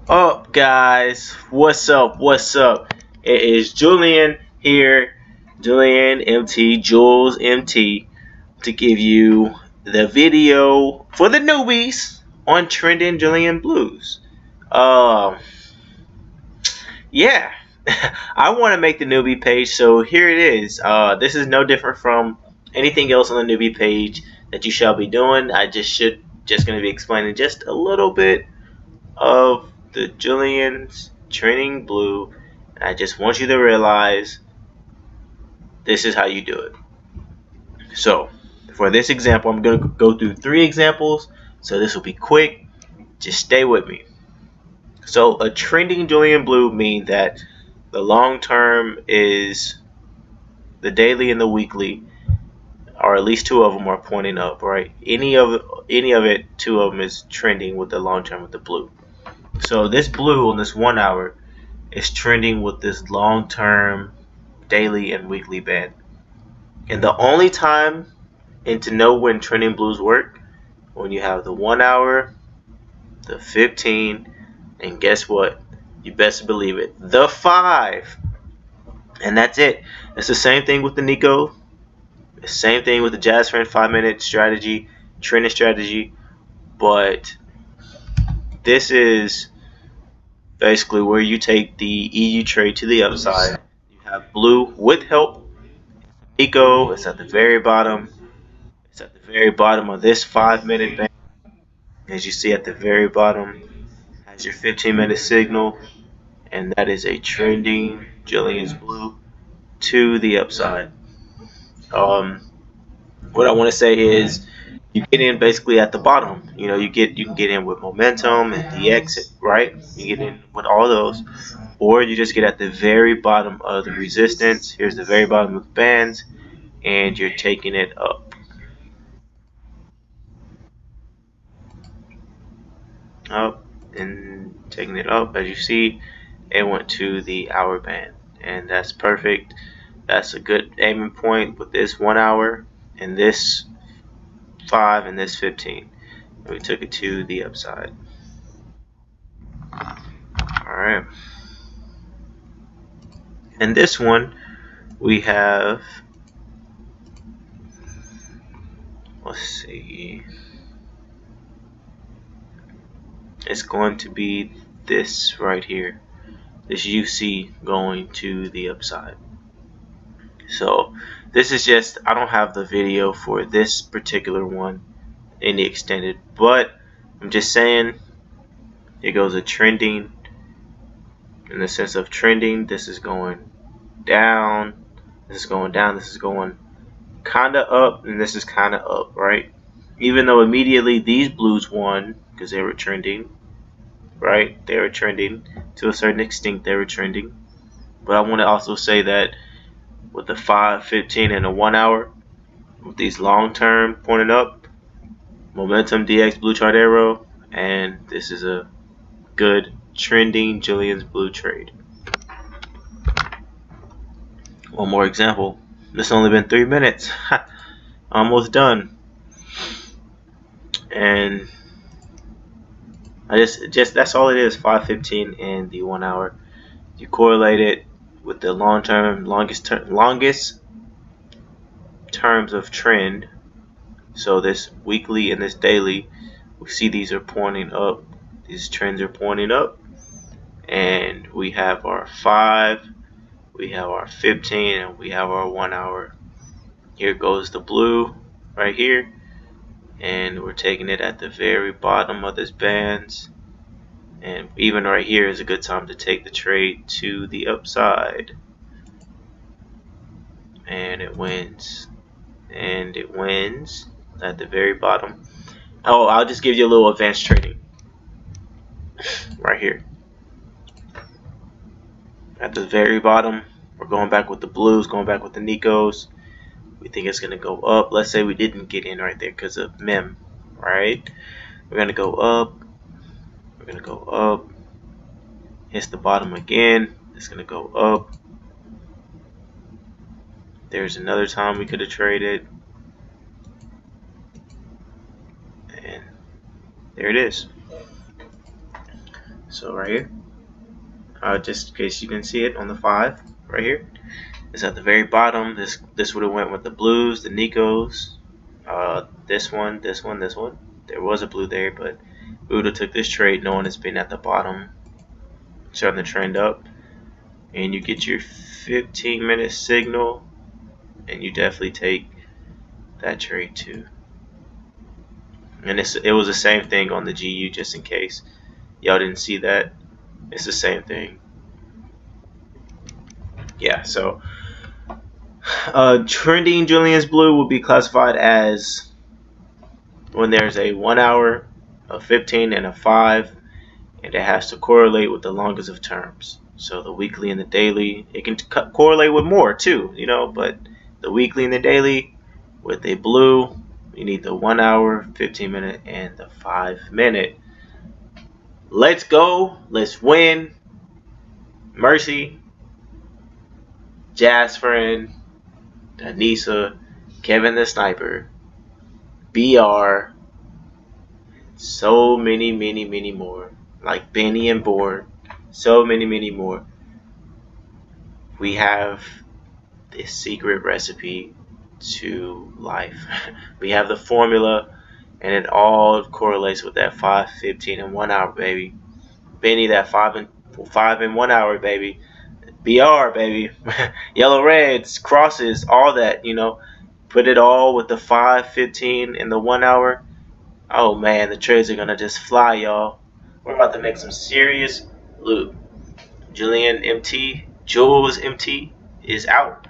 up, guys? What's up? What's up? It is Julian here, Julian MT, Jules MT, to give you the video for the newbies on trending Julian blues. Yeah, I want to make the newbie page, so here it is. This is no different from anything else on the newbie page that you shall be doing. I just going to be explaining just a little bit of the Julian's training blue. And I just want you to realize this is how you do it. So for this example, I'm going to go through 3 examples, so this will be quick. Just stay with me. So a trending Julian blue means that the long term is the daily and the weekly, or at least 2 of them are pointing up, right? Any of it, 2 of them is trending with the long term with the blue. So this blue on this 1 hour is trending with this long-term daily and weekly band. And the only time and to know when trending blues work, when you have the 1 hour, the 15, and guess what? You best believe it, the 5. And that's it. It's the same thing with the Nico. The same thing with the Jazz Friend 5-minute strategy, trending strategy. But this is basically where you take the EU trade to the upside. You have blue with help. Nico is at the very bottom. It's at the very bottom of this 5-minute band. As you see at the very bottom, has your 15-minute signal, and that is a trending Julian's blue to the upside. What I want to say is, you get in basically at the bottom. You know, you can get in with momentum and DX, right? You get in with all those, or you just get at the very bottom of the resistance. Here's the very bottom of the bands, and you're taking it up, and taking it up. As you see, it went to the hour band, and that's perfect. That's a good aiming point with this 1 hour and this 5 and this 15. And we took it to the upside. Alright. And this one, we have, let's see, it's going to be this right here, this UC going to the upside. So this is just, I don't have the video for this particular one in the extended, but I'm just saying it goes a trending. In the sense of trending, this is going down, this is going down, this is going kinda up, and this is kinda up, right? Even though immediately these blues won because they were trending, right? They were trending to a certain extent, they were trending. But I want to also say that with the 5, 15, and the 1 hour, with these long term pointing up, momentum, DX, blue chart arrow, and this is a good trending Julian's blue trade. One more example. This only been 3 minutes. Almost done. And I just that's all it is. 5:15 and the 1 hour. You correlate it with the long term, longest terms of trend. So this weekly and this daily, we see these are pointing up. These trends are pointing up. And we have our 5, we have our 15, and we have our 1 hour. Here goes the blue right here, and we're taking it at the very bottom of this bands. And even right here is a good time to take the trade to the upside. And it wins. And it wins at the very bottom. Oh, I'll just give you a little advanced trading right here. At the very bottom, we're going back with the blues, going back with the Nikos. We think it's going to go up. Let's say we didn't get in right there because of MEM, right? We're going to go up. We're going to go up. Hits the bottom again. It's going to go up. There's another time we could have traded. And there it is. So right here, just in case you didn't see it on the 5 right here, it's at the very bottom. This would have went with the blues, the Nikos, this one, this one, this one. There was a blue there, but we would have took this trade knowing it's been at the bottom, starting to trend up, and you get your 15-minute signal, and you definitely take that trade too. And it was the same thing on the GU, just in case y'all didn't see that. It's the same thing. Yeah, so trending Julian's blue will be classified as when there's a 1 hour, a 15, and a 5, and it has to correlate with the longest of terms. So the weekly and the daily, it can correlate with more too, you know, but the weekly and the daily with a blue, you need the 1 hour, 15-minute, and the 5-minute. Let's go. Let's win. Mercy, Jasperin, Anissa, Kevin the Sniper, BR, so many more. Like Benny and Board, so many more. We have this secret recipe to life. We have the formula, and it all correlates with that 5, 15, and 1 hour, baby. Benny, that 5 and 1 hour, baby. BR, baby. Yellow reds, crosses, all that, you know. Put it all with the 5, 15, and the 1 hour. Oh man, the trades are gonna just fly, y'all. We're about to make some serious loot. Julian MT, Jules MT is out.